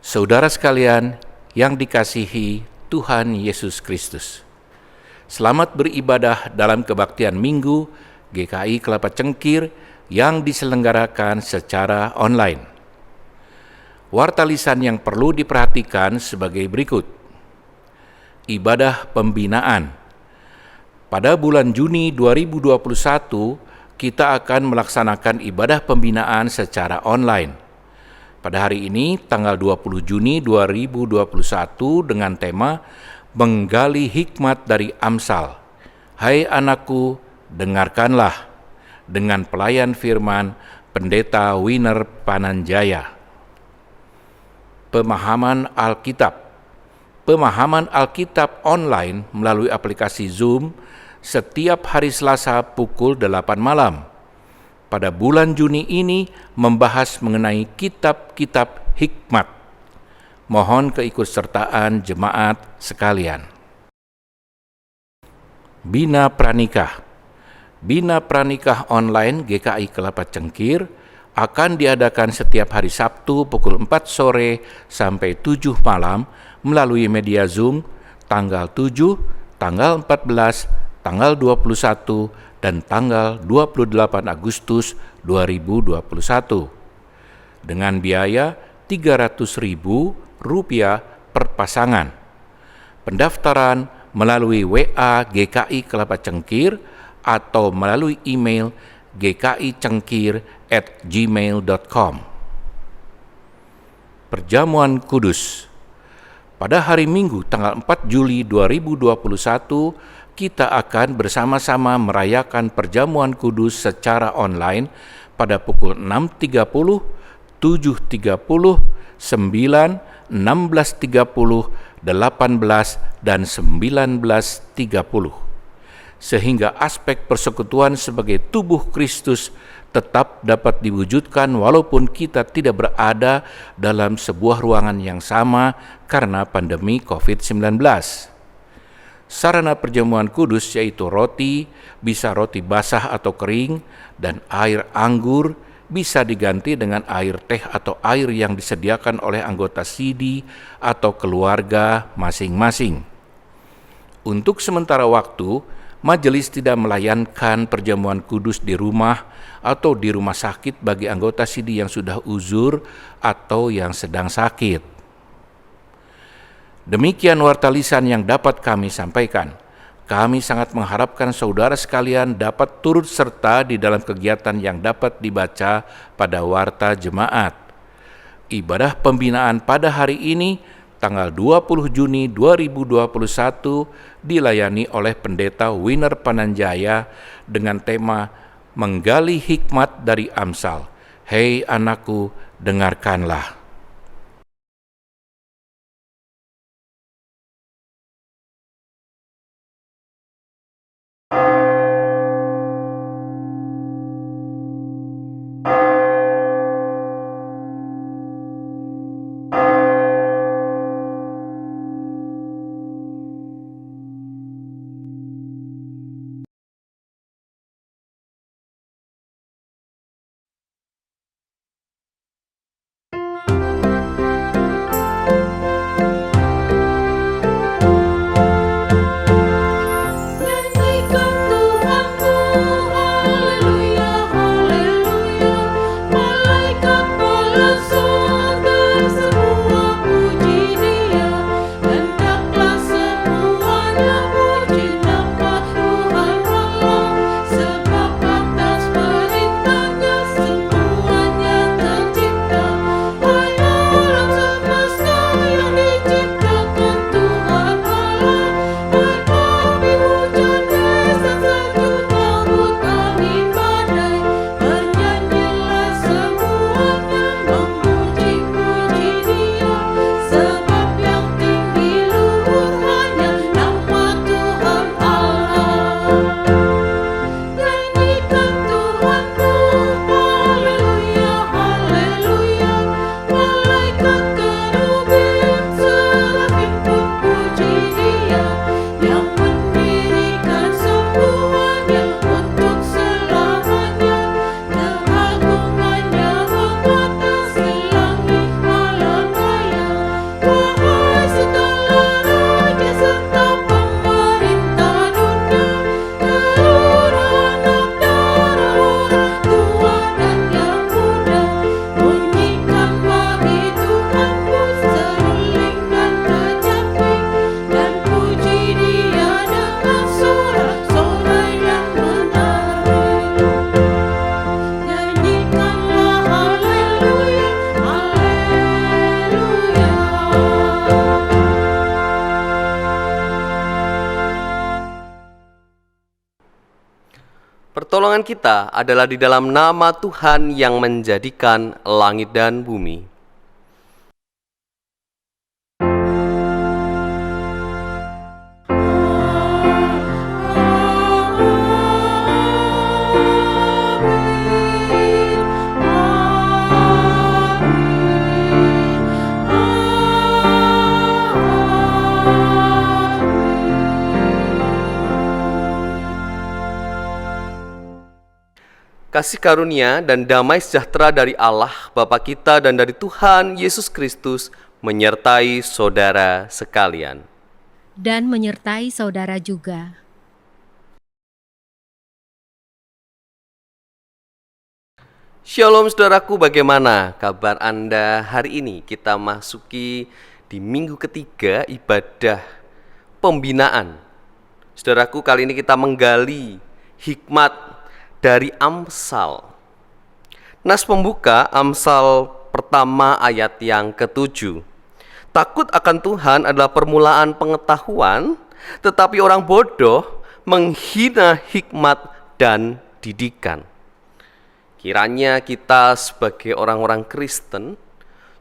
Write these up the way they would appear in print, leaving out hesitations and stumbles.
Saudara sekalian yang dikasihi Tuhan Yesus Kristus, selamat beribadah dalam kebaktian Minggu GKI Kelapa Cengkir yang diselenggarakan secara online. Warta lisan yang perlu diperhatikan sebagai berikut. Ibadah pembinaan. Pada bulan Juni 2021, kita akan melaksanakan ibadah pembinaan secara online. Pada hari ini, tanggal 20 Juni 2021 dengan tema Menggali Hikmat dari Amsal. Hai anakku, dengarkanlah, dengan pelayan firman Pendeta Winer Pananjaya. Pemahaman Alkitab. Pemahaman Alkitab online melalui aplikasi Zoom setiap hari Selasa pukul 8 malam. Pada bulan Juni ini membahas mengenai kitab-kitab hikmat. Mohon keikutsertaan jemaat sekalian. Bina Pranikah. Bina Pranikah online GKI Kelapa Cengkir akan diadakan setiap hari Sabtu pukul 4 sore sampai 7 malam melalui media Zoom tanggal 7, tanggal 14, tanggal 21, dan tanggal 28 Agustus 2021 dengan biaya Rp300.000 per pasangan. Pendaftaran melalui WA GKI Kelapa Cengkir atau melalui email gkicengkir@gmail.com. Perjamuan Kudus. Pada hari Minggu tanggal 4 Juli 2021, kita akan bersama-sama merayakan perjamuan kudus secara online pada pukul 6.30, 7.30, 9, 16.30, 18, dan 19.30. Sehingga aspek persekutuan sebagai tubuh Kristus tetap dapat diwujudkan walaupun kita tidak berada dalam sebuah ruangan yang sama karena pandemi COVID-19. Sarana perjamuan kudus yaitu roti, bisa roti basah atau kering, dan air anggur bisa diganti dengan air teh atau air yang disediakan oleh anggota CD atau keluarga masing-masing. Untuk sementara waktu, majelis tidak melayankan perjamuan kudus di rumah atau di rumah sakit bagi anggota CD yang sudah uzur atau yang sedang sakit. Demikian warta lisan yang dapat kami sampaikan. Kami sangat mengharapkan saudara sekalian dapat turut serta di dalam kegiatan yang dapat dibaca pada warta jemaat. Ibadah pembinaan pada hari ini, tanggal 20 Juni 2021, dilayani oleh Pendeta Winer Pananjaya dengan tema Menggali Hikmat dari Amsal. Hei anakku, dengarkanlah. Pertolongan kita adalah di dalam nama Tuhan yang menjadikan langit dan bumi. Kasih karunia dan damai sejahtera dari Allah Bapa kita dan dari Tuhan Yesus Kristus menyertai saudara sekalian. Dan menyertai saudara juga. Shalom saudaraku, bagaimana kabar Anda hari ini? Kita masuki di minggu ketiga ibadah pembinaan. Saudaraku, kali ini kita menggali hikmat dari Amsal. Nas pembuka Amsal pertama ayat yang ke-7. Takut akan Tuhan adalah permulaan pengetahuan, tetapi orang bodoh menghina hikmat dan didikan. Kiranya kita sebagai orang-orang Kristen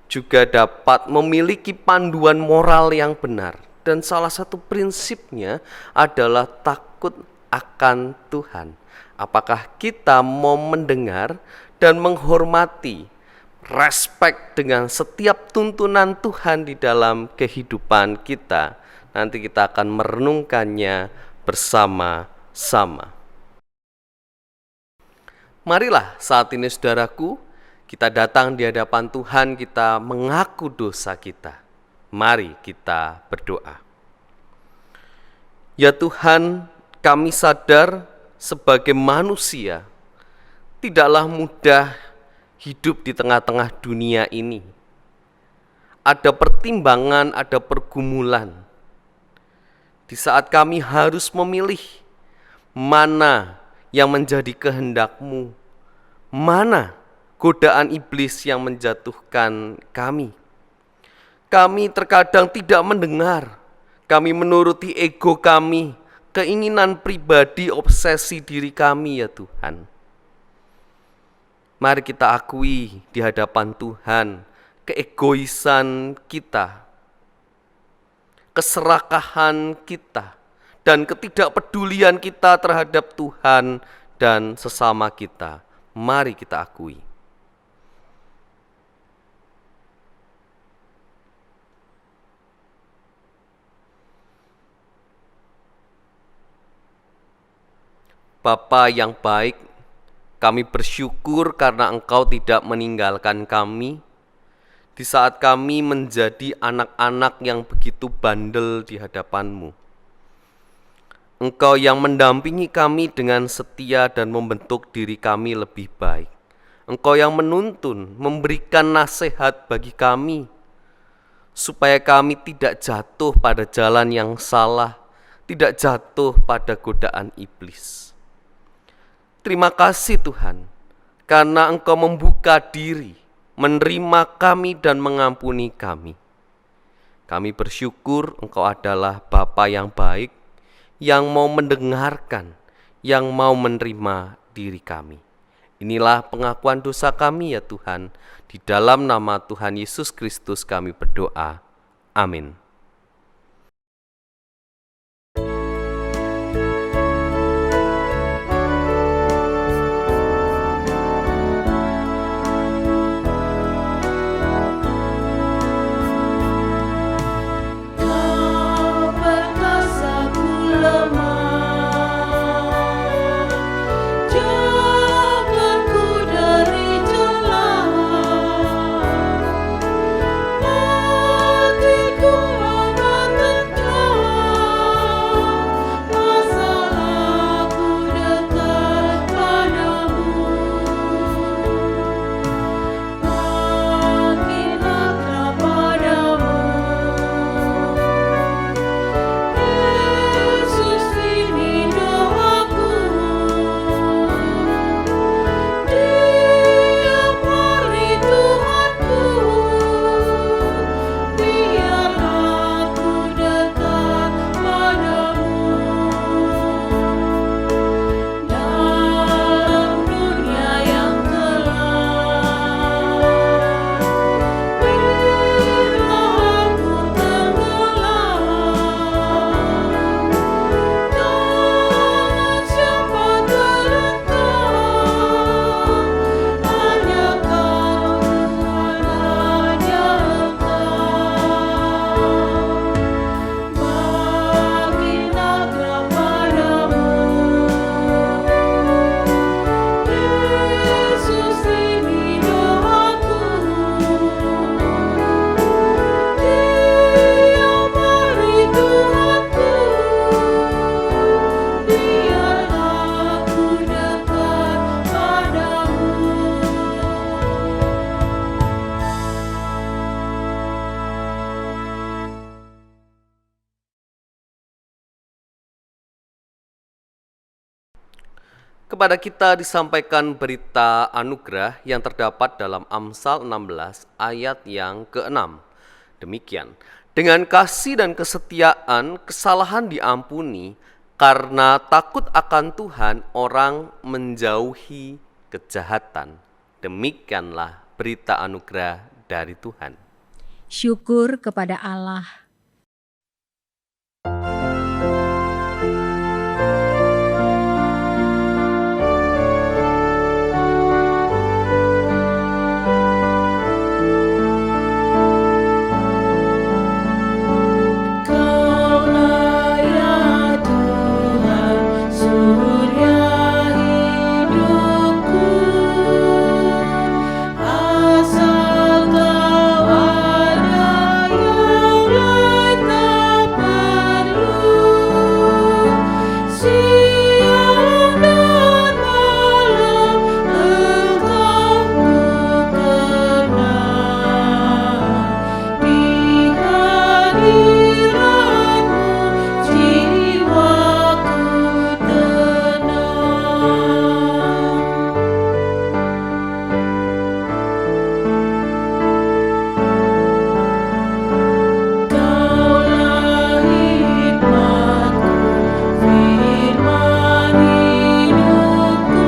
juga dapat memiliki panduan moral yang benar. Dan salah satu prinsipnya adalah takut akan Tuhan. Apakah kita mau mendengar dan menghormati, respect dengan setiap tuntunan Tuhan di dalam kehidupan kita? Nanti kita akan merenungkannya bersama-sama. Marilah saat ini saudaraku, kita datang di hadapan Tuhan, kita mengaku dosa kita. Mari kita berdoa. Ya Tuhan, kami sadar sebagai manusia tidaklah mudah hidup di tengah-tengah dunia ini. Ada pertimbangan, ada pergumulan. Di saat kami harus memilih mana yang menjadi kehendak-Mu, mana godaan iblis yang menjatuhkan kami. Kami terkadang tidak mendengar, kami menuruti ego kami, keinginan pribadi, obsesi diri kami ya Tuhan. Mari kita akui di hadapan Tuhan keegoisan kita, keserakahan kita, dan ketidakpedulian kita terhadap Tuhan dan sesama kita. Mari kita akui. Bapa yang baik, kami bersyukur karena Engkau tidak meninggalkan kami di saat kami menjadi anak-anak yang begitu bandel di hadapan-Mu. Engkau yang mendampingi kami dengan setia dan membentuk diri kami lebih baik. Engkau yang menuntun, memberikan nasihat bagi kami, supaya kami tidak jatuh pada jalan yang salah, tidak jatuh pada godaan iblis. Terima kasih Tuhan, karena Engkau membuka diri, menerima kami dan mengampuni kami. Kami bersyukur Engkau adalah Bapa yang baik, yang mau mendengarkan, yang mau menerima diri kami. Inilah pengakuan dosa kami ya Tuhan. Di dalam nama Tuhan Yesus Kristus kami berdoa. Amin. Hatiku Kepada kita disampaikan berita anugerah yang terdapat dalam Amsal 16 ayat yang ke-6. Demikian, dengan kasih dan kesetiaan kesalahan diampuni, karena takut akan Tuhan orang menjauhi kejahatan. Demikianlah berita anugerah dari Tuhan. Syukur kepada Allah. Kaulah ya Tuhan, surya hidupku, asal Kau ada yang lain tak perlu. Siang dan malam Engkau ku kenal, di hadirat-Mu jiwaku tenang. Kaulah hikmat-Ku, firman hidupku.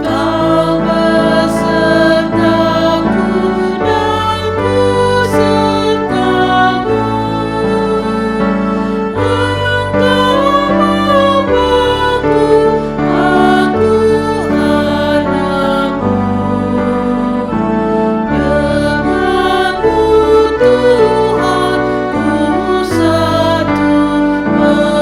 Kau besertaku dan ku sertamu. Engkau Bapa-Ku, aku anak-Mu. Denganmu Tuhan, ku satu penuh.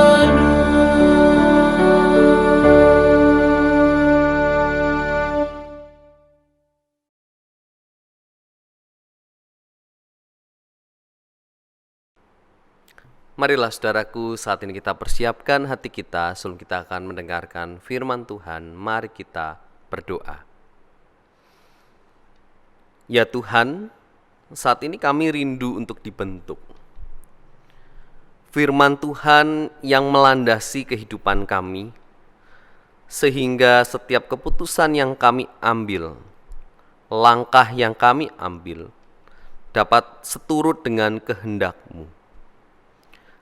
Marilah saudaraku, saat ini kita persiapkan hati kita sebelum kita akan mendengarkan firman Tuhan. Mari kita berdoa. Ya Tuhan, saat ini kami rindu untuk dibentuk. Firman Tuhan yang melandasi kehidupan kami, sehingga setiap keputusan yang kami ambil, langkah yang kami ambil, dapat seturut dengan kehendak-Mu.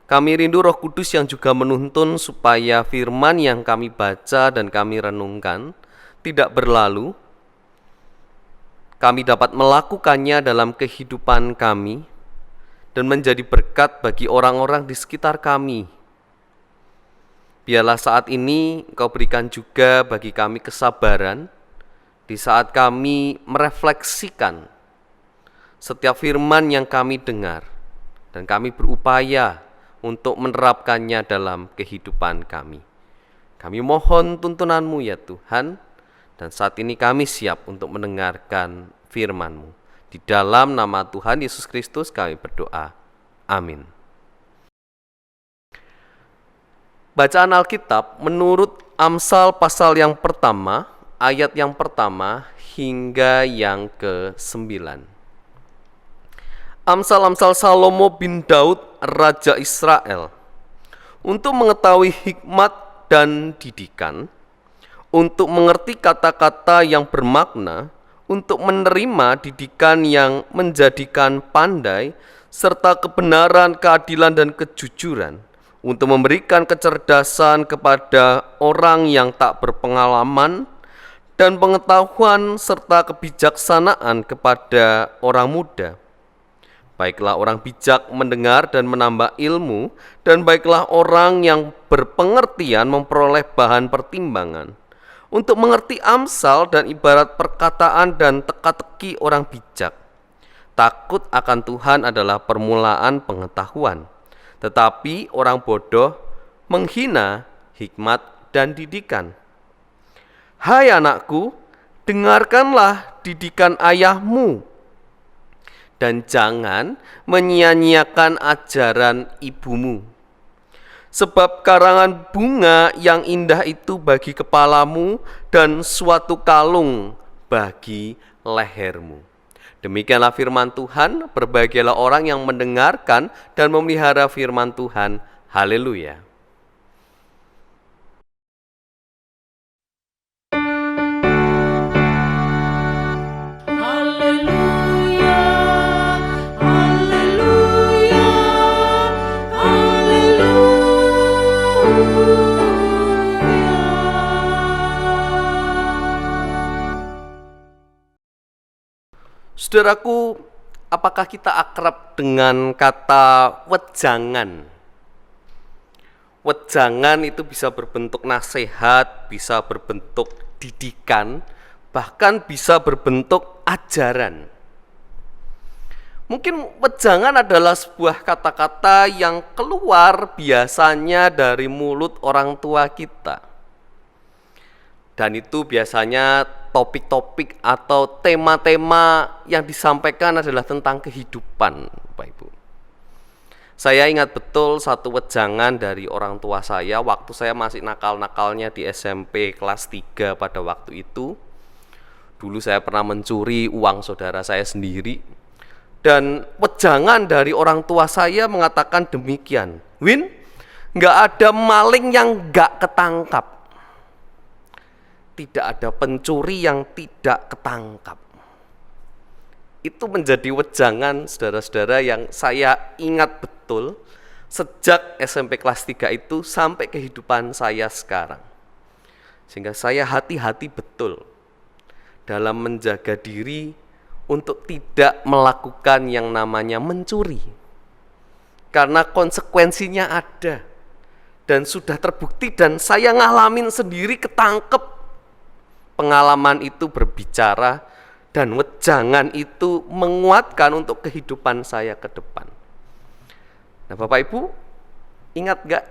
Kami rindu Roh Kudus yang juga menuntun supaya firman yang kami baca dan kami renungkan tidak berlalu. Kami dapat melakukannya dalam kehidupan kami dan menjadi berkat bagi orang-orang di sekitar kami. Biarlah saat ini Engkau berikan juga bagi kami kesabaran di saat kami merefleksikan setiap firman yang kami dengar dan kami berupaya untuk menerapkannya dalam kehidupan kami. Kami mohon tuntunan-Mu ya Tuhan, dan saat ini kami siap untuk mendengarkan firman-Mu. Di dalam nama Tuhan Yesus Kristus kami berdoa. Amin. Bacaan Alkitab menurut Amsal pasal yang pertama, ayat yang pertama hingga yang ke-9. Amsal-amsal Salomo bin Daud, Raja Israel, untuk mengetahui hikmat dan didikan, untuk mengerti kata-kata yang bermakna, untuk menerima didikan yang menjadikan pandai, serta kebenaran, keadilan, dan kejujuran, untuk memberikan kecerdasan kepada orang yang tak berpengalaman, dan pengetahuan serta kebijaksanaan kepada orang muda. Baiklah orang bijak mendengar dan menambah ilmu, dan baiklah orang yang berpengertian memperoleh bahan pertimbangan, untuk mengerti amsal dan ibarat perkataan dan teka-teki orang bijak. Takut akan Tuhan adalah permulaan pengetahuan, tetapi orang bodoh menghina hikmat dan didikan. Hai anakku, dengarkanlah didikan ayahmu, dan jangan menyia-nyiakan ajaran ibumu. Sebab karangan bunga yang indah itu bagi kepalamu dan suatu kalung bagi lehermu. Demikianlah firman Tuhan, berbahagialah orang yang mendengarkan dan memelihara firman Tuhan. Haleluya. Saudaraku, apakah kita akrab dengan kata wejangan? Wejangan itu bisa berbentuk nasihat, bisa berbentuk didikan, bahkan bisa berbentuk ajaran. Mungkin wejangan adalah sebuah kata-kata yang keluar biasanya dari mulut orang tua kita. Dan itu biasanya topik-topik atau tema-tema yang disampaikan adalah tentang kehidupan, Bapak Ibu. Saya ingat betul satu wejangan dari orang tua saya waktu saya masih nakal-nakalnya di SMP kelas 3 pada waktu itu. Dulu saya pernah mencuri uang saudara saya sendiri. Dan wejangan dari orang tua saya mengatakan demikian, Win, nggak ada maling yang nggak ketangkap. Tidak ada pencuri yang tidak ketangkap. Itu menjadi wejangan saudara-saudara yang saya ingat betul sejak SMP kelas 3 itu sampai kehidupan saya sekarang. Sehingga saya hati-hati betul dalam menjaga diri untuk tidak melakukan yang namanya mencuri. Karena konsekuensinya ada dan sudah terbukti dan saya ngalamin sendiri, ketangkep. Pengalaman itu berbicara dan wejangan itu menguatkan untuk kehidupan saya ke depan. Nah, Bapak Ibu, ingat gak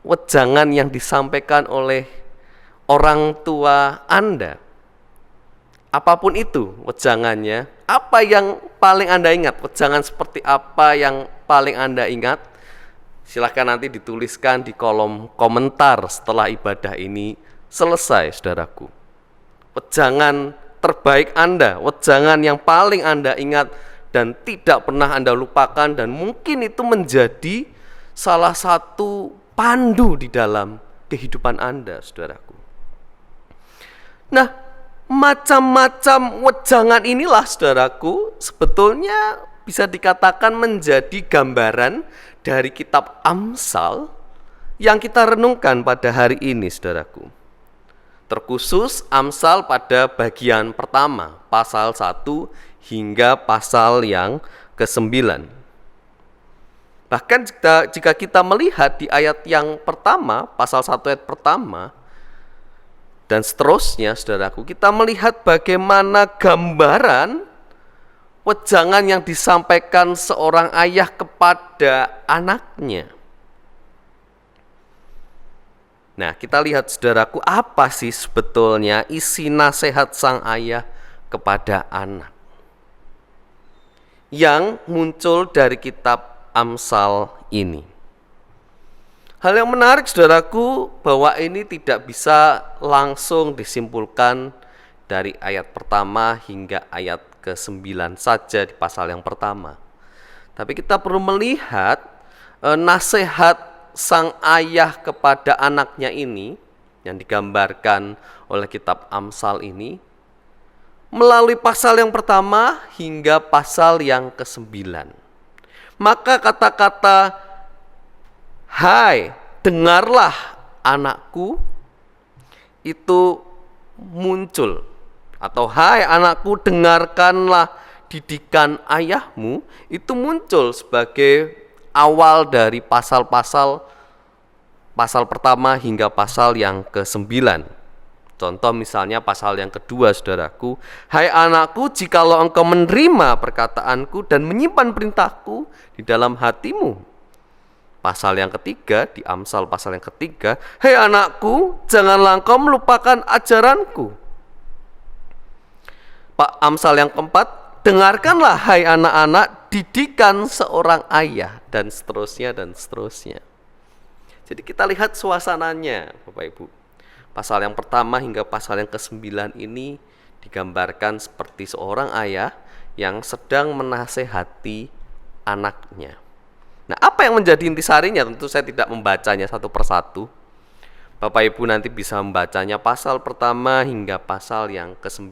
wejangan yang disampaikan oleh orang tua Anda? Apapun itu wejangannya, apa yang paling Anda ingat? Wejangan seperti apa yang paling Anda ingat? Silahkan nanti dituliskan di kolom komentar setelah ibadah ini selesai, saudaraku. Wejangan terbaik Anda, wejangan yang paling Anda ingat dan tidak pernah Anda lupakan, dan mungkin itu menjadi salah satu pandu di dalam kehidupan Anda, saudaraku. Nah, macam-macam wejangan inilah, saudaraku, sebetulnya bisa dikatakan menjadi gambaran dari kitab Amsal yang kita renungkan pada hari ini, saudaraku. Terkhusus Amsal pada bagian pertama, pasal 1 hingga pasal yang ke-9. Bahkan jika kita melihat di ayat yang pertama, pasal 1 ayat pertama, dan seterusnya, saudaraku, kita melihat bagaimana gambaran wejangan yang disampaikan seorang ayah kepada anaknya. Nah, kita lihat, saudaraku, apa sih sebetulnya isi nasihat sang ayah kepada anak yang muncul dari kitab Amsal ini. Hal yang menarik, saudaraku, bahwa ini tidak bisa langsung disimpulkan dari ayat pertama hingga ayat ke-9 saja di pasal yang pertama. Tapi kita perlu melihat nasihat sang ayah kepada anaknya ini yang digambarkan oleh kitab Amsal ini melalui pasal yang pertama hingga pasal yang ke-9. Maka kata-kata "Hai, dengarlah anakku" itu muncul, atau "Hai anakku, dengarkanlah didikan ayahmu" itu muncul sebagai awal dari pasal pertama hingga pasal yang ke-9. Contoh misalnya pasal yang kedua, saudaraku, "Hai anakku, jikalau engkau menerima perkataanku dan menyimpan perintahku di dalam hatimu." Pasal yang ketiga, di Amsal pasal yang ketiga, "Hai anakku, janganlah engkau melupakan ajaranku." Amsal yang keempat, "Dengarkanlah hai anak-anak didikan seorang ayah," dan seterusnya dan seterusnya. Jadi kita lihat suasananya, Bapak Ibu. Pasal yang pertama hingga pasal yang ke-9 ini digambarkan seperti seorang ayah yang sedang menasehati anaknya. Nah, apa yang menjadi intisarinya? Tentu saya tidak membacanya satu persatu. Bapak Ibu nanti bisa membacanya pasal pertama hingga pasal yang ke-9.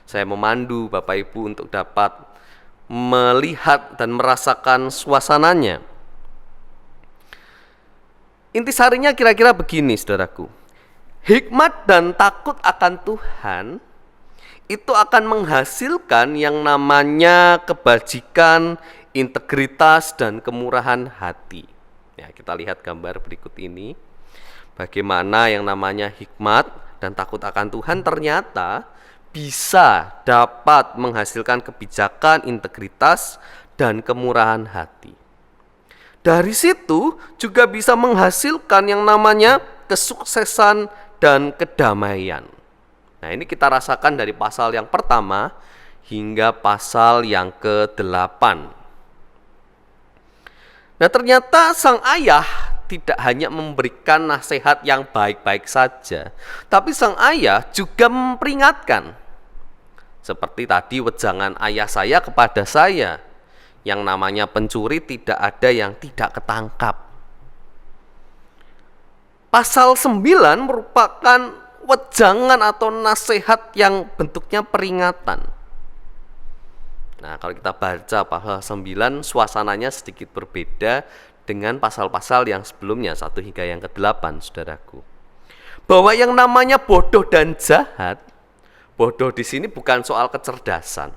Saya memandu Bapak Ibu untuk dapat melihat dan merasakan suasananya. Intisarinya kira-kira begini, saudaraku. Hikmat dan takut akan Tuhan itu akan menghasilkan yang namanya kebajikan, integritas, dan kemurahan hati. Ya, kita lihat gambar berikut ini. Bagaimana yang namanya hikmat dan takut akan Tuhan ternyata bisa dapat menghasilkan kebijakan, integritas, dan kemurahan hati. Dari situ juga bisa menghasilkan yang namanya kesuksesan dan kedamaian. Nah, ini kita rasakan dari pasal yang pertama hingga pasal yang ke-8. Nah, ternyata sang ayah tidak hanya memberikan nasihat yang baik-baik saja, tapi sang ayah juga memperingatkan. Seperti tadi wejangan ayah saya kepada saya, yang namanya pencuri tidak ada yang tidak ketangkap. Pasal 9 merupakan wejangan atau nasihat yang bentuknya peringatan. Nah, kalau kita baca pasal 9, suasananya sedikit berbeda dengan pasal-pasal yang sebelumnya, 1 hingga yang ke-8, saudaraku. Bahwa yang namanya bodoh dan jahat, bodoh di sini bukan soal kecerdasan.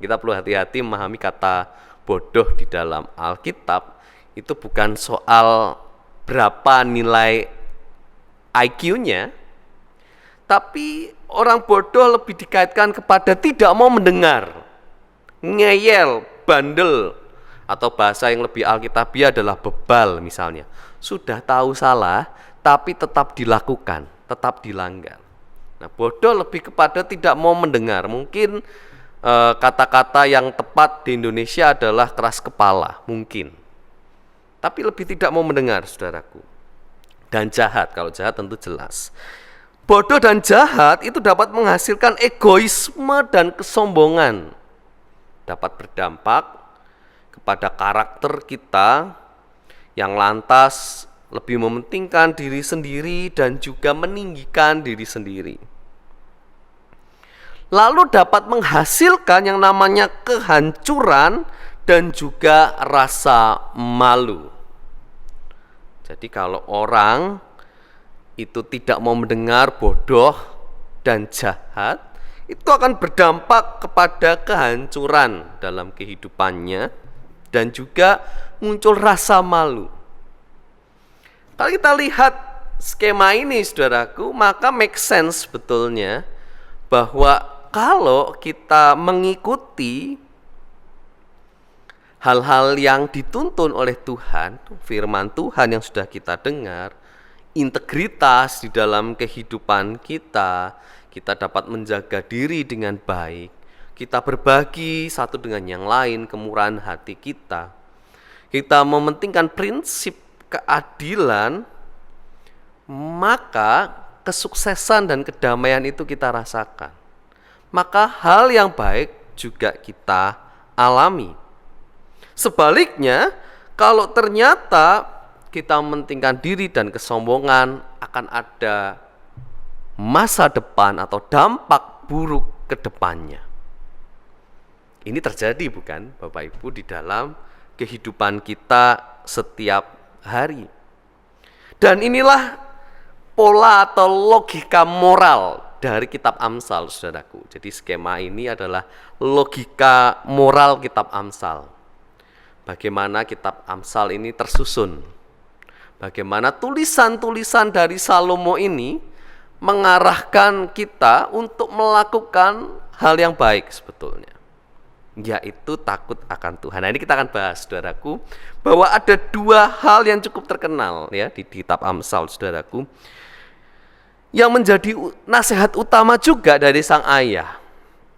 Kita perlu hati-hati memahami kata bodoh di dalam Alkitab, itu bukan soal berapa nilai IQ-nya, tapi orang bodoh lebih dikaitkan kepada tidak mau mendengar, ngeyel, bandel, atau bahasa yang lebih alkitabiah adalah bebal misalnya. Sudah tahu salah, tapi tetap dilakukan, tetap dilanggar. Nah, bodoh lebih kepada tidak mau mendengar. Mungkin kata-kata yang tepat di Indonesia adalah keras kepala, mungkin. Tapi lebih tidak mau mendengar, saudaraku. Dan jahat, kalau jahat tentu jelas. Bodoh dan jahat itu dapat menghasilkan egoisme dan kesombongan. Dapat berdampak kepada karakter kita yang lantas lebih mementingkan diri sendiri dan juga meninggikan diri sendiri. Lalu dapat menghasilkan yang namanya kehancuran dan juga rasa malu. Jadi kalau orang itu tidak mau mendengar, bodoh dan jahat, itu akan berdampak kepada kehancuran dalam kehidupannya dan juga muncul rasa malu. Kalau kita lihat skema ini, saudaraku, maka make sense sebetulnya bahwa kalau kita mengikuti hal-hal yang dituntun oleh Tuhan, firman Tuhan yang sudah kita dengar, integritas di dalam kehidupan kita, kita dapat menjaga diri dengan baik, kita berbagi satu dengan yang lain, kemurahan hati kita mementingkan prinsip keadilan, maka kesuksesan dan kedamaian itu kita rasakan. Maka hal yang baik juga kita alami. Sebaliknya, kalau ternyata kita mementingkan diri dan kesombongan, akan ada masa depan atau dampak buruk ke depannya. Ini terjadi bukan Bapak Ibu di dalam kehidupan kita setiap hari. Dan inilah pola atau logika moral dari kitab Amsal, saudaraku. Jadi skema ini adalah logika moral kitab Amsal. Bagaimana kitab Amsal ini tersusun, bagaimana tulisan-tulisan dari Salomo ini mengarahkan kita untuk melakukan hal yang baik sebetulnya, yaitu takut akan Tuhan. Nah, ini kita akan bahas, saudaraku, bahwa ada dua hal yang cukup terkenal ya di kitab Amsal, saudaraku, yang menjadi nasihat utama juga dari sang ayah.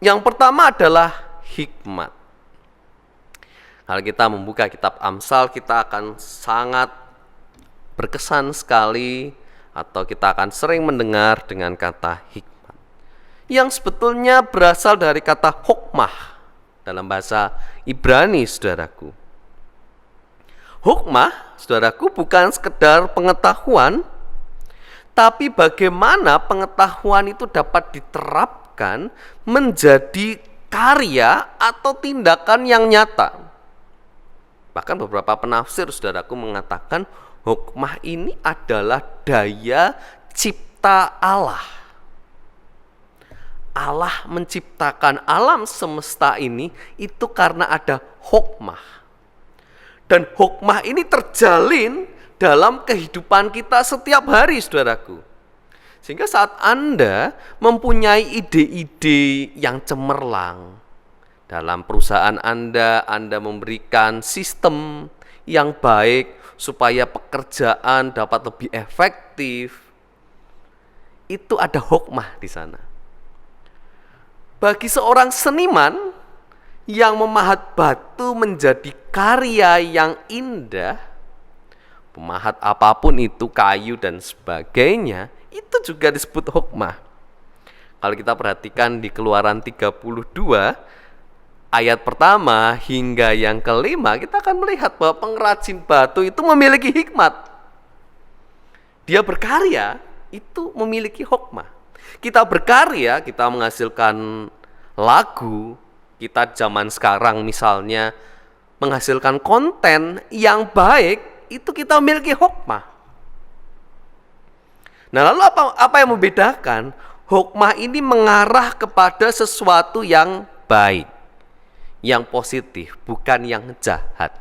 Yang pertama adalah hikmat. Kalau kita membuka kitab Amsal, kita akan sangat berkesan sekali, atau kita akan sering mendengar dengan kata hikmat, yang sebetulnya berasal dari kata hokmah dalam bahasa Ibrani, saudaraku. Hokmah, saudaraku, bukan sekedar pengetahuan, tapi bagaimana pengetahuan itu dapat diterapkan menjadi karya atau tindakan yang nyata. Bahkan beberapa penafsir, saudaraku, mengatakan hikmah ini adalah daya cipta Allah. Allah menciptakan alam semesta ini itu karena ada hikmah. Dan hikmah ini terjalin dalam kehidupan kita setiap hari, saudaraku. Sehingga saat Anda mempunyai ide-ide yang cemerlang dalam perusahaan Anda memberikan sistem yang baik supaya pekerjaan dapat lebih efektif. Itu ada hikmah di sana. Bagi seorang seniman yang memahat batu menjadi karya yang indah, pemahat apapun itu, kayu dan sebagainya, itu juga disebut hikmah. Kalau kita perhatikan di Keluaran 32 ayat pertama hingga yang kelima, kita akan melihat bahwa pengrajin batu itu memiliki hikmat. Dia berkarya itu memiliki hikmah. Kita berkarya, kita menghasilkan lagu, kita zaman sekarang misalnya menghasilkan konten yang baik, itu kita memiliki hikmah. Nah, lalu apa yang membedakan? Hikmah ini mengarah kepada sesuatu yang baik, yang positif, bukan yang jahat.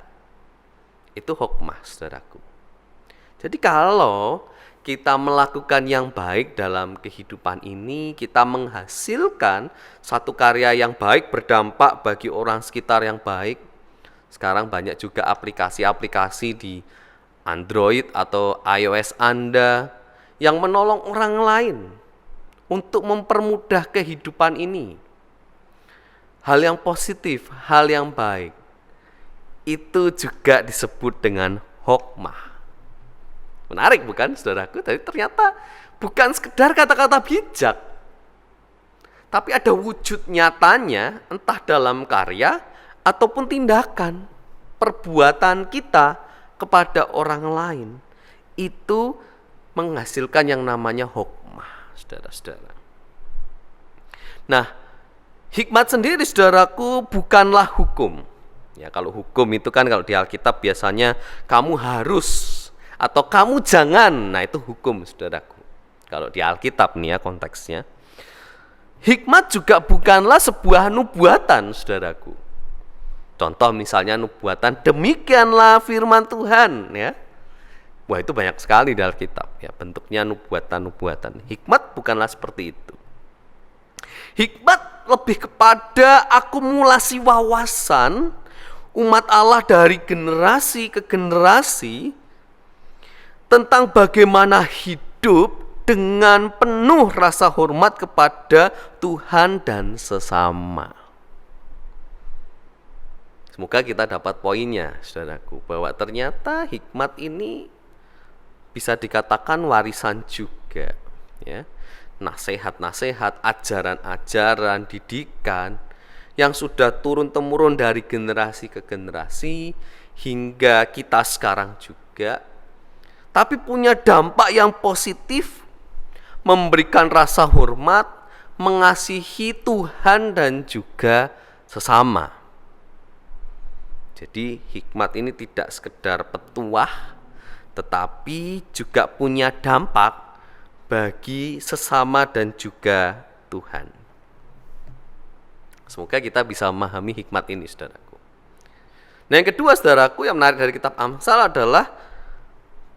Itu hikmah, saudaraku. Jadi kalau kita melakukan yang baik dalam kehidupan ini, kita menghasilkan satu karya yang baik, berdampak bagi orang sekitar yang baik. Sekarang banyak juga aplikasi-aplikasi di Android atau iOS Anda yang menolong orang lain untuk mempermudah kehidupan ini. Hal yang positif, hal yang baik, itu juga disebut dengan hikmah. Menarik bukan, saudaraku? Tapi ternyata bukan sekedar kata-kata bijak, tapi ada wujud nyatanya, entah dalam karya ataupun tindakan, perbuatan kita kepada orang lain. Itu menghasilkan yang namanya hikmah, saudara-saudara. Nah, hikmat sendiri, saudaraku, bukanlah hukum. Ya, kalau hukum itu kan kalau di Alkitab biasanya kamu harus atau kamu jangan. Nah, itu hukum, saudaraku. Kalau di Alkitab nih ya konteksnya. Hikmat juga bukanlah sebuah nubuatan, saudaraku. Contoh misalnya nubuatan, demikianlah firman Tuhan, ya. Wah, itu banyak sekali di Alkitab, ya, bentuknya nubuatan-nubuatan. Hikmat bukanlah seperti itu. Hikmat lebih kepada akumulasi wawasan umat Allah dari generasi ke generasi tentang bagaimana hidup dengan penuh rasa hormat kepada Tuhan dan sesama. Semoga kita dapat poinnya, saudaraku, bahwa ternyata hikmat ini bisa dikatakan warisan juga, ya. Nasihat-nasihat, ajaran-ajaran, didikan yang sudah turun-temurun dari generasi ke generasi hingga kita sekarang juga, tapi punya dampak yang positif, memberikan rasa hormat, mengasihi Tuhan dan juga sesama. Jadi hikmat ini tidak sekedar petuah, tetapi juga punya dampak bagi sesama dan juga Tuhan. Semoga kita bisa memahami hikmat ini, saudaraku. Nah, yang kedua, saudaraku, yang menarik dari kitab Amsal adalah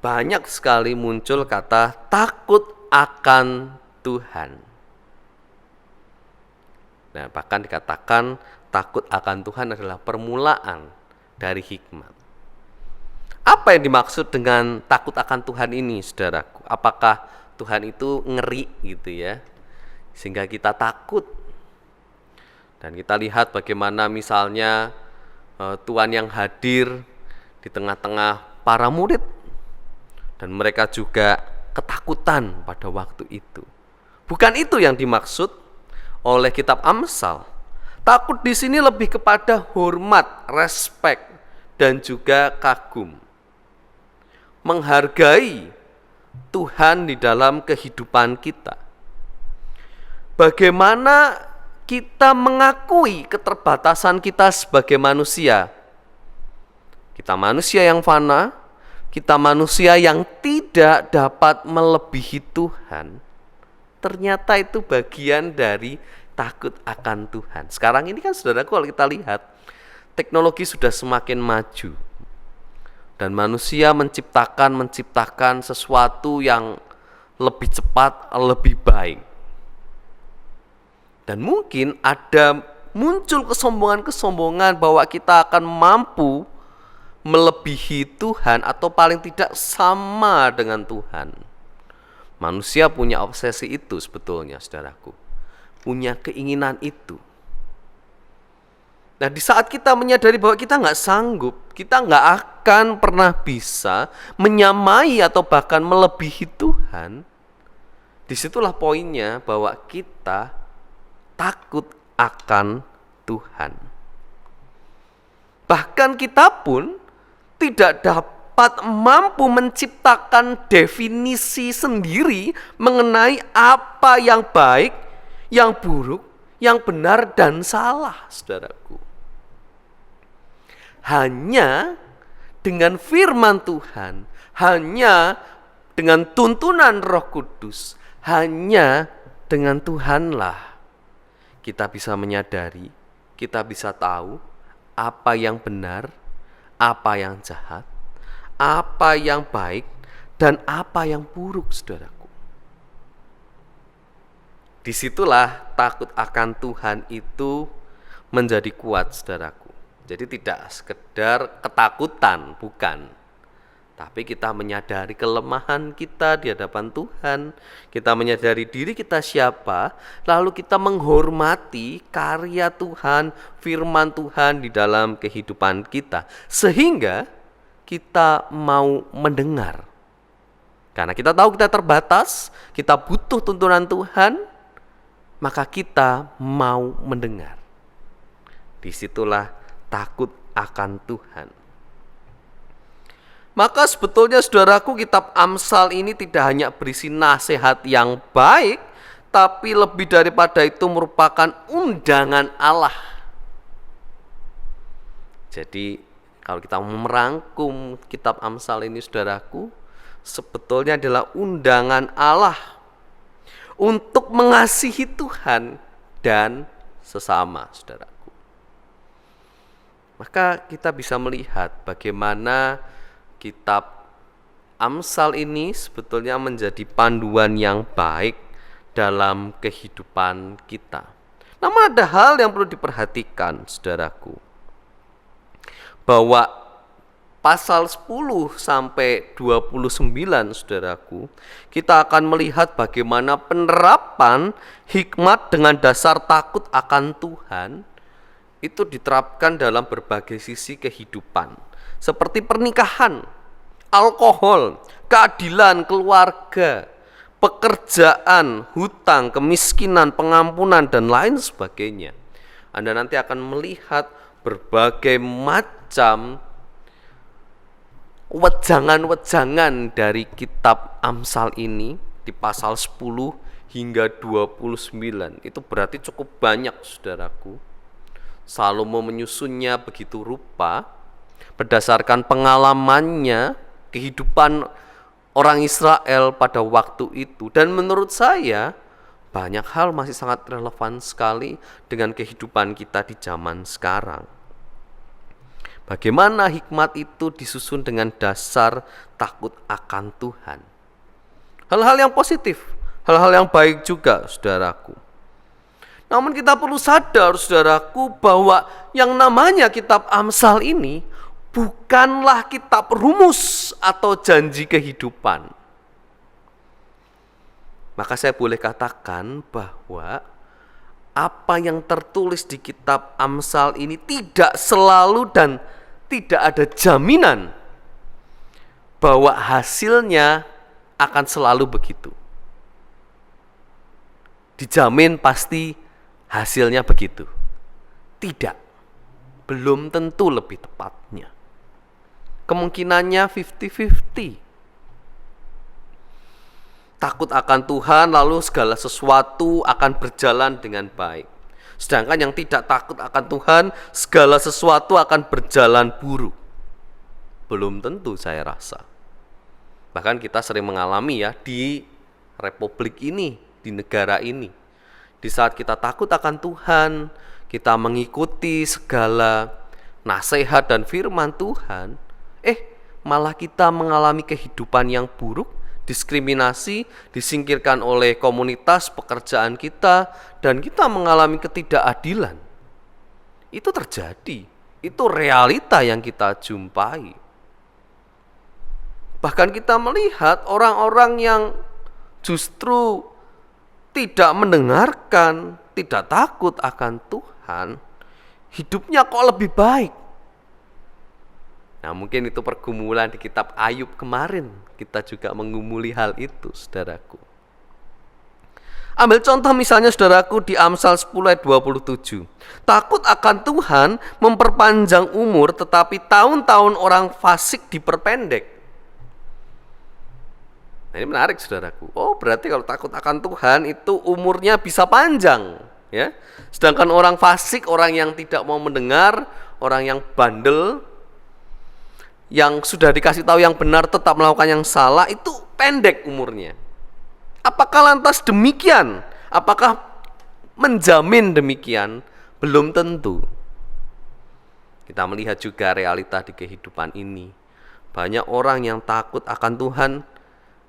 banyak sekali muncul kata takut akan Tuhan. Nah, bahkan dikatakan takut akan Tuhan adalah permulaan dari hikmat. Apa yang dimaksud dengan takut akan Tuhan ini, saudaraku? Apakah Tuhan itu ngeri gitu ya, sehingga kita takut? Dan kita lihat bagaimana misalnya Tuhan yang hadir di tengah-tengah para murid, dan mereka juga ketakutan pada waktu itu. Bukan itu yang dimaksud oleh kitab Amsal. Takut di sini lebih kepada hormat, respek, dan juga kagum. Menghargai Tuhan di dalam kehidupan kita. Bagaimana kita mengakui keterbatasan kita sebagai manusia. Kita manusia yang fana, kita manusia yang tidak dapat melebihi Tuhan. ternyata itu bagian dari takut akan Tuhan. Sekarang ini kan saudaraku, kalau kita lihat, teknologi sudah semakin maju. Dan manusia menciptakan sesuatu yang lebih cepat, lebih baik. Dan mungkin ada muncul kesombongan-kesombongan bahwa kita akan mampu melebihi Tuhan atau paling tidak sama dengan Tuhan. Manusia punya obsesi itu sebetulnya, saudaraku. Punya keinginan itu. Nah, di saat kita menyadari bahwa kita nggak sanggup, kita nggak akan pernah bisa menyamai atau bahkan melebihi Tuhan, disitulah poinnya bahwa kita takut akan Tuhan. Bahkan kita pun tidak dapat mampu menciptakan definisi sendiri mengenai apa yang baik, yang buruk, yang benar dan salah, saudaraku. Hanya dengan firman Tuhan, hanya dengan tuntunan Roh Kudus, hanya dengan Tuhanlah kita bisa menyadari, kita bisa tahu apa yang benar, apa yang jahat, apa yang baik, dan apa yang buruk, saudaraku. Disitulah takut akan Tuhan itu menjadi kuat, saudaraku. Jadi tidak sekedar ketakutan, bukan. Tapi kita menyadari kelemahan kita di hadapan Tuhan. Kita menyadari diri kita siapa, lalu kita menghormati karya Tuhan, firman Tuhan di dalam kehidupan kita. Sehingga kita mau mendengar. Karena kita tahu kita terbatas, kita butuh tuntunan Tuhan, maka kita mau mendengar. Disitulah takut akan Tuhan. Maka sebetulnya saudaraku, kitab Amsal ini tidak hanya berisi nasihat yang baik, tapi lebih daripada itu merupakan undangan Allah. Jadi kalau kita merangkum kitab Amsal ini, saudaraku, sebetulnya adalah undangan Allah untuk mengasihi Tuhan dan sesama, saudaraku. Maka kita bisa melihat bagaimana kitab Amsal ini sebetulnya menjadi panduan yang baik dalam kehidupan kita. Namun ada hal yang perlu diperhatikan, saudaraku, bahwa pasal 10 sampai 29, saudaraku, kita akan melihat bagaimana penerapan hikmat dengan dasar takut akan Tuhan itu diterapkan dalam berbagai sisi kehidupan, seperti pernikahan, alkohol, keadilan keluarga, pekerjaan, hutang, kemiskinan, pengampunan, dan lain sebagainya. Anda nanti akan melihat berbagai macam wejangan-wejangan dari kitab Amsal ini di pasal 10 hingga 29. Itu berarti cukup banyak, saudaraku. Salomo menyusunnya begitu rupa berdasarkan pengalamannya kehidupan orang Israel pada waktu itu, dan menurut saya banyak hal masih sangat relevan sekali dengan kehidupan kita di zaman sekarang. Bagaimana hikmat itu disusun dengan dasar takut akan Tuhan. Hal-hal yang positif, hal-hal yang baik juga, saudaraku. Namun kita perlu sadar, saudaraku, bahwa yang namanya kitab Amsal ini bukanlah kitab rumus atau janji kehidupan. Maka saya boleh katakan bahwa apa yang tertulis di kitab Amsal ini tidak selalu dan tidak ada jaminan bahwa hasilnya akan selalu begitu. Dijamin pasti hasilnya begitu. Tidak. Belum tentu, lebih tepatnya. Kemungkinannya 50-50. Takut akan Tuhan, lalu segala sesuatu akan berjalan dengan baik. Sedangkan yang tidak takut akan Tuhan, segala sesuatu akan berjalan buruk. Belum tentu, saya rasa. Bahkan kita sering mengalami ya di Republik ini, di negara ini. Di saat kita takut akan Tuhan, kita mengikuti segala nasihat dan firman Tuhan, malah kita mengalami kehidupan yang buruk, diskriminasi, disingkirkan oleh komunitas pekerjaan kita, dan kita mengalami ketidakadilan. Itu terjadi, itu realita yang kita jumpai. Bahkan kita melihat orang-orang yang justru tidak mendengarkan, tidak takut akan Tuhan, hidupnya kok lebih baik. Nah, mungkin itu pergumulan di kitab Ayub kemarin. Kita juga mengumuli hal itu, saudaraku. Ambil contoh misalnya, saudaraku, di Amsal 10 ayat 27. Takut akan Tuhan memperpanjang umur, tetapi tahun-tahun orang fasik diperpendek. Nah, ini menarik, saudaraku. Oh, berarti kalau takut akan Tuhan itu umurnya bisa panjang, ya. Sedangkan orang fasik, orang yang tidak mau mendengar, orang yang bandel, yang sudah dikasih tahu yang benar tetap melakukan yang salah, itu pendek umurnya. Apakah lantas demikian? Apakah menjamin demikian? Belum tentu. Kita melihat juga realita di kehidupan ini. Banyak orang yang takut akan Tuhan,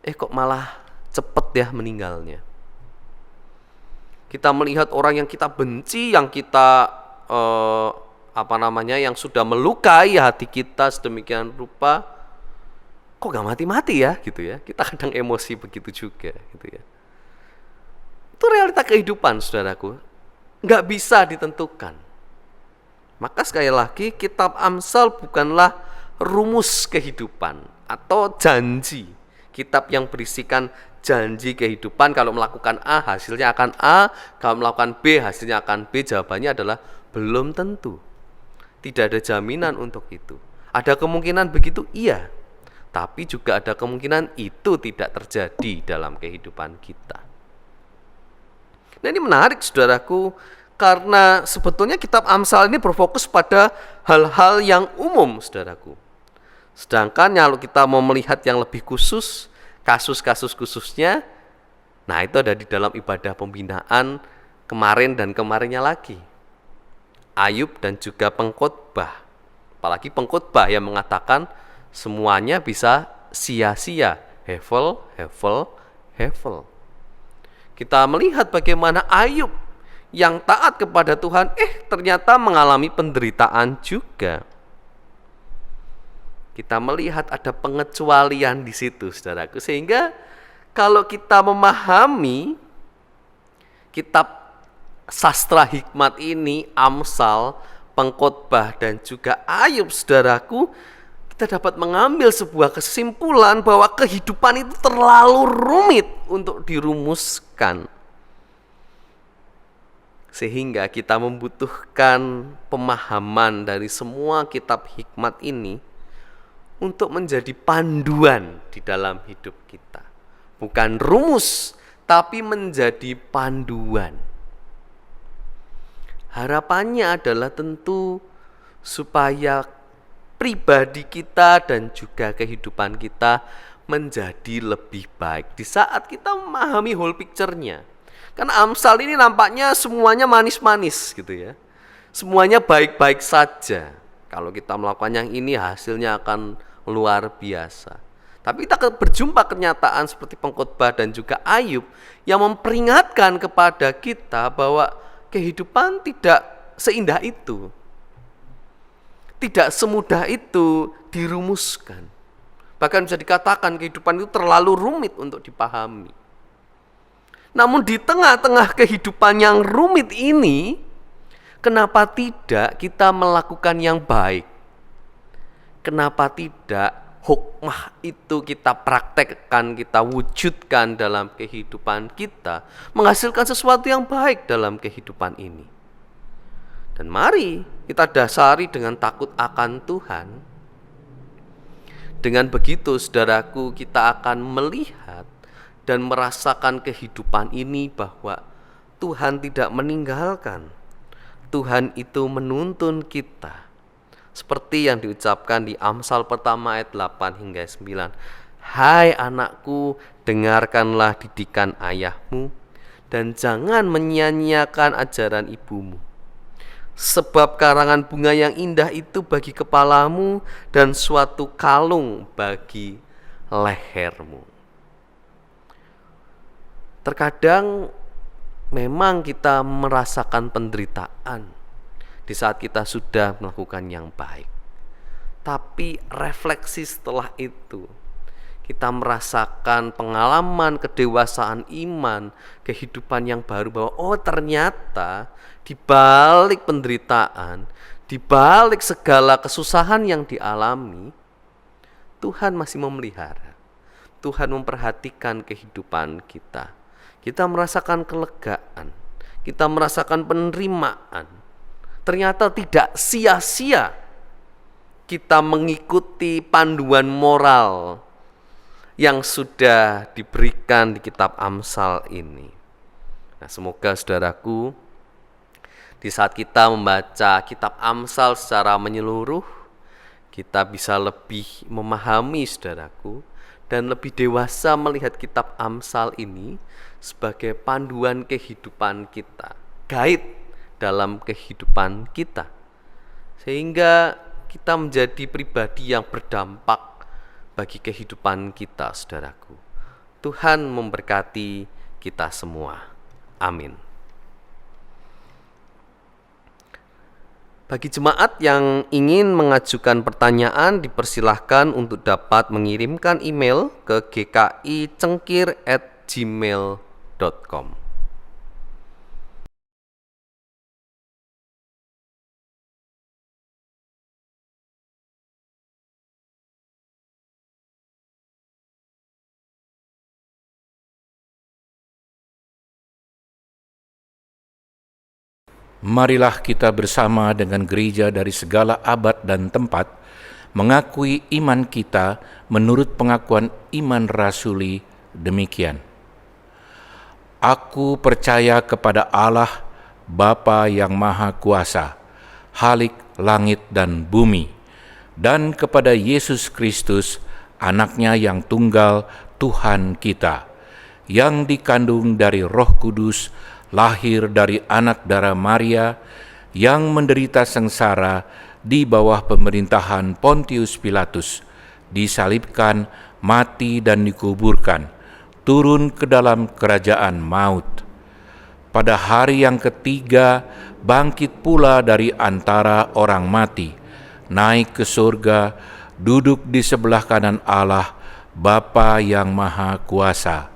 kok malah cepet ya meninggalnya. Kita melihat orang yang kita benci, yang kita yang sudah melukai hati kita sedemikian rupa, kok gak mati-mati ya gitu ya. Kita kadang emosi begitu juga gitu ya. Itu realita kehidupan, saudaraku, gak bisa ditentukan. Maka sekali lagi, kitab Amsal bukanlah rumus kehidupan atau janji. Kitab yang berisikan janji kehidupan, kalau melakukan A hasilnya akan A, kalau melakukan B hasilnya akan B. Jawabannya adalah belum tentu. Tidak ada jaminan untuk itu. Ada kemungkinan begitu, iya. Tapi juga ada kemungkinan itu tidak terjadi dalam kehidupan kita. Nah, ini menarik, saudaraku, karena sebetulnya kitab Amsal ini berfokus pada hal-hal yang umum, saudaraku. Sedangkan kalau kita mau melihat yang lebih khusus, kasus-kasus khususnya, nah itu ada di dalam ibadah pembinaan kemarin dan kemarinnya lagi. Ayub dan juga pengkhotbah. Apalagi pengkhotbah yang mengatakan semuanya bisa sia-sia. Hevel. Kita melihat bagaimana Ayub yang taat kepada Tuhan, ternyata mengalami penderitaan juga. Kita melihat ada pengecualian di situ, saudaraku. Sehingga kalau kita memahami kitab sastra hikmat ini, Amsal, pengkhotbah, dan juga Ayub, saudaraku, kita dapat mengambil sebuah kesimpulan bahwa kehidupan itu terlalu rumit untuk dirumuskan. Sehingga kita membutuhkan pemahaman dari semua kitab hikmat ini untuk menjadi panduan di dalam hidup kita. Bukan rumus, tapi menjadi panduan. Harapannya adalah tentu supaya pribadi kita dan juga kehidupan kita menjadi lebih baik di saat kita memahami whole picture-nya. Karena Amsal ini nampaknya semuanya manis-manis gitu ya. Semuanya baik-baik saja. Kalau kita melakukan yang ini hasilnya akan luar biasa. Tapi kita berjumpa kenyataan seperti pengkhotbah dan juga Ayub yang memperingatkan kepada kita bahwa kehidupan tidak seindah itu. Tidak semudah itu dirumuskan. Bahkan bisa dikatakan kehidupan itu terlalu rumit untuk dipahami. Namun di tengah-tengah kehidupan yang rumit ini, kenapa tidak kita melakukan yang baik? Kenapa tidak hikmah itu kita praktekkan, kita wujudkan dalam kehidupan kita, menghasilkan sesuatu yang baik dalam kehidupan ini? Dan mari kita dasari dengan takut akan Tuhan. Dengan begitu, saudaraku, kita akan melihat dan merasakan kehidupan ini bahwa Tuhan tidak meninggalkan. Tuhan itu menuntun kita. Seperti yang diucapkan di Amsal pertama ayat 8 hingga 9. Hai anakku, dengarkanlah didikan ayahmu, dan jangan menyia-nyiakan ajaran ibumu. Sebab karangan bunga yang indah itu bagi kepalamu dan suatu kalung bagi lehermu. Terkadang memang kita merasakan penderitaan di saat kita sudah melakukan yang baik. Tapi refleksi setelah itu, kita merasakan pengalaman kedewasaan iman, kehidupan yang baru, bahwa oh ternyata di balik penderitaan, di balik segala kesusahan yang dialami, Tuhan masih memelihara. Tuhan memperhatikan kehidupan kita. Kita merasakan kelegaan, kita merasakan penerimaan. Ternyata tidak sia-sia kita mengikuti panduan moral yang sudah diberikan di kitab Amsal ini. Nah, semoga saudaraku, di saat kita membaca kitab Amsal secara menyeluruh, kita bisa lebih memahami saudaraku, dan lebih dewasa melihat kitab Amsal ini sebagai panduan kehidupan kita, guide dalam kehidupan kita, sehingga kita menjadi pribadi yang berdampak bagi kehidupan kita, saudaraku. Tuhan memberkati kita semua. Amin. Bagi jemaat yang ingin mengajukan pertanyaan, dipersilahkan untuk dapat mengirimkan email ke gkicengkir@gmail.com. Marilah kita bersama dengan gereja dari segala abad dan tempat mengakui iman kita menurut pengakuan iman rasuli demikian. Aku percaya kepada Allah, Bapa yang Maha Kuasa, Khalik langit dan bumi, dan kepada Yesus Kristus, Anaknya yang tunggal, Tuhan kita, yang dikandung dari Roh Kudus, lahir dari anak darah Maria, yang menderita sengsara di bawah pemerintahan Pontius Pilatus, disalibkan, mati dan dikuburkan, turun ke dalam kerajaan maut. Pada hari yang ketiga, bangkit pula dari antara orang mati, naik ke surga, duduk di sebelah kanan Allah, Bapa yang Maha Kuasa.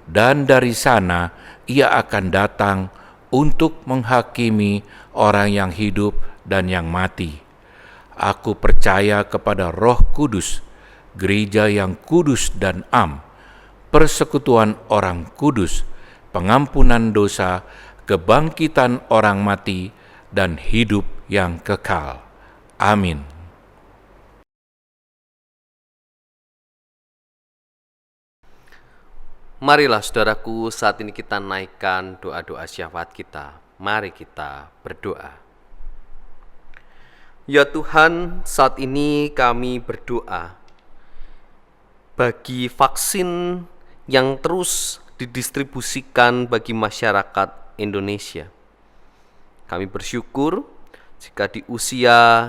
Dan dari sana Ia akan datang untuk menghakimi orang yang hidup dan yang mati. Aku percaya kepada Roh Kudus, gereja yang kudus dan am, persekutuan orang kudus, pengampunan dosa, kebangkitan orang mati, dan hidup yang kekal. Amin. Marilah saudaraku, saat ini kita naikkan doa-doa syafaat kita. Mari kita berdoa. Ya Tuhan, saat ini kami berdoa bagi vaksin yang terus didistribusikan bagi masyarakat Indonesia. Kami bersyukur jika di usia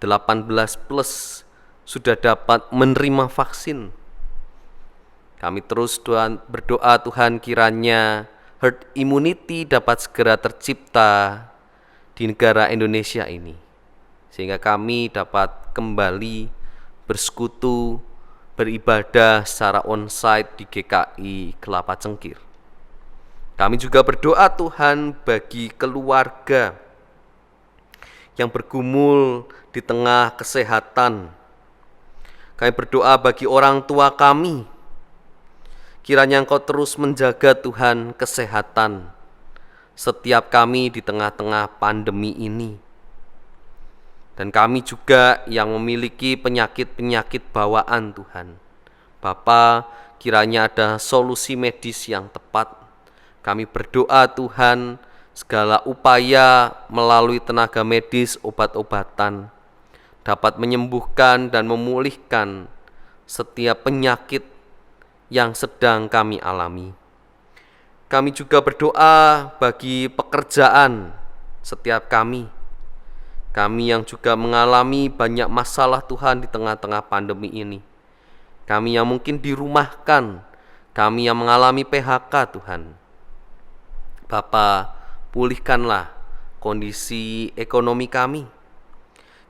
18 plus sudah dapat menerima vaksin. Kami terus berdoa Tuhan, kiranya herd immunity dapat segera tercipta di negara Indonesia ini, sehingga kami dapat kembali bersekutu, beribadah secara onsite di GKI Kelapa Cengkir. Kami juga berdoa Tuhan bagi keluarga yang bergumul di tengah kesehatan. Kami berdoa bagi orang tua kami, kiranya Engkau terus menjaga Tuhan kesehatan setiap kami di tengah-tengah pandemi ini. Dan kami juga yang memiliki penyakit-penyakit bawaan Tuhan. Bapa, kiranya ada solusi medis yang tepat. Kami berdoa Tuhan, segala upaya melalui tenaga medis, obat-obatan dapat menyembuhkan dan memulihkan setiap penyakit yang sedang kami alami. Kami juga berdoa bagi pekerjaan setiap kami. Kami yang juga mengalami banyak masalah Tuhan di tengah-tengah pandemi ini. Kami yang mungkin dirumahkan, kami yang mengalami PHK Tuhan. Bapa, pulihkanlah kondisi ekonomi kami.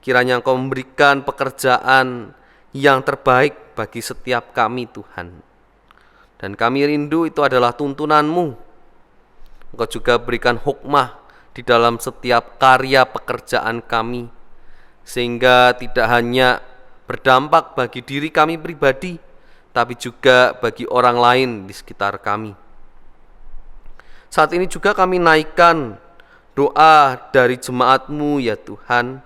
Kiranya Engkau memberikan pekerjaan yang terbaik bagi setiap kami Tuhan. Dan kami rindu itu adalah tuntunan-Mu. Engkau juga berikan hikmah di dalam setiap karya pekerjaan kami, sehingga tidak hanya berdampak bagi diri kami pribadi, tapi juga bagi orang lain di sekitar kami. Saat ini juga kami naikkan doa dari jemaat-Mu ya Tuhan,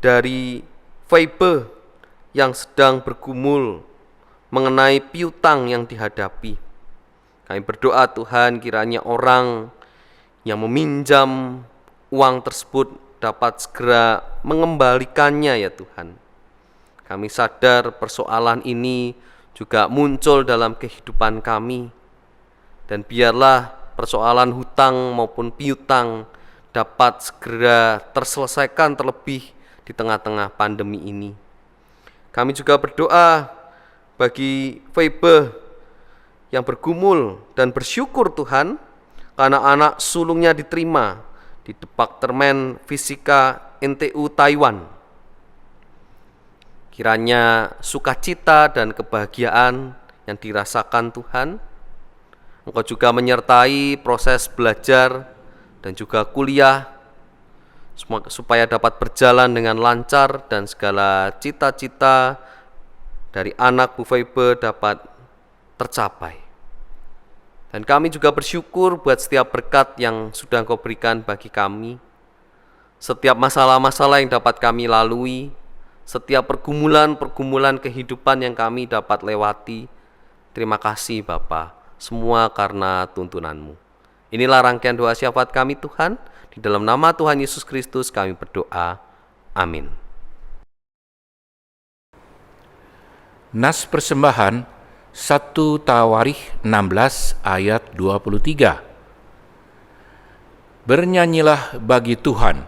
dari Febe yang sedang bergumul mengenai piutang yang dihadapi. Kami berdoa Tuhan, kiranya orang yang meminjam uang tersebut dapat segera mengembalikannya ya Tuhan. Kami sadar persoalan ini juga muncul dalam kehidupan kami. Dan biarlah persoalan hutang maupun piutang dapat segera terselesaikan terlebih di tengah-tengah pandemi ini. Kami juga berdoa bagi Febe yang bergumul dan bersyukur Tuhan karena anak sulungnya diterima di Departemen Fisika NTU Taiwan. Kiranya sukacita dan kebahagiaan yang dirasakan Tuhan, Engkau juga menyertai proses belajar dan juga kuliah supaya dapat berjalan dengan lancar dan segala cita-cita dari anak Bu Febe dapat tercapai. Dan kami juga bersyukur buat setiap berkat yang sudah Engkau berikan bagi kami. Setiap masalah-masalah yang dapat kami lalui, setiap pergumulan-pergumulan kehidupan yang kami dapat lewati. Terima kasih Bapa, semua karena tuntunan-Mu. Inilah rangkaian doa syafaat kami Tuhan. Di dalam nama Tuhan Yesus Kristus kami berdoa. Amin. Nas persembahan 1 Tawarikh 16 ayat 23. Bernyanyilah bagi Tuhan,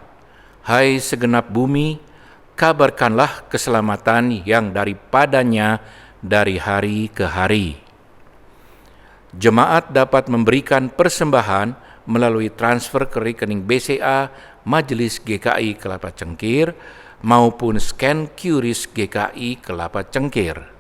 hai segenap bumi, kabarkanlah keselamatan yang daripadanya dari hari ke hari. Jemaat dapat memberikan persembahan melalui transfer ke rekening BCA Majelis GKI Kelapa Cengkir maupun scan QRIS GKI Kelapa Cengkir.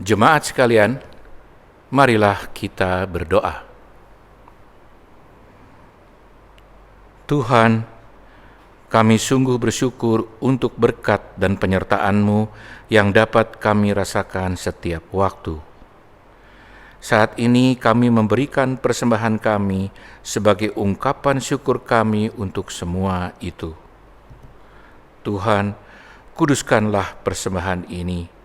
Jemaat sekalian, marilah kita berdoa. Tuhan, kami sungguh bersyukur untuk berkat dan penyertaan-Mu yang dapat kami rasakan setiap waktu. Saat ini kami memberikan persembahan kami sebagai ungkapan syukur kami untuk semua itu. Tuhan, kuduskanlah persembahan ini.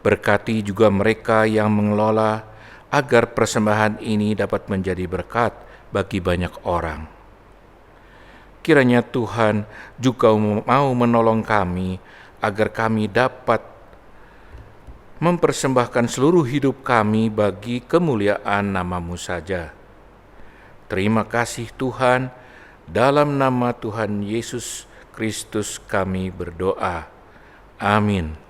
Berkati juga mereka yang mengelola agar persembahan ini dapat menjadi berkat bagi banyak orang. Kiranya Tuhan juga mau menolong kami agar kami dapat mempersembahkan seluruh hidup kami bagi kemuliaan nama-Mu saja. Terima kasih Tuhan, dalam nama Tuhan Yesus Kristus kami berdoa. Amin.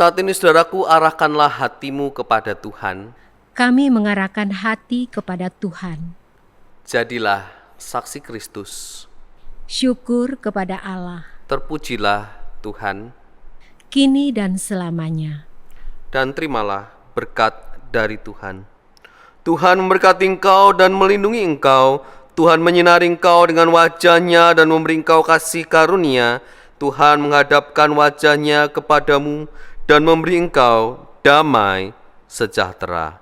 Saat ini saudaraku, arahkanlah hatimu kepada Tuhan. Kami mengarahkan hati kepada Tuhan. Jadilah saksi Kristus. Syukur kepada Allah, Terpujilah Tuhan, kini dan selamanya. dan terimalah berkat dari Tuhan. Tuhan memberkati engkau dan melindungi engkau. Tuhan menyinari engkau dengan wajah-Nya dan memberi engkau kasih karunia. Tuhan menghadapkan wajah-Nya kepadamu dan memberi engkau damai sejahtera.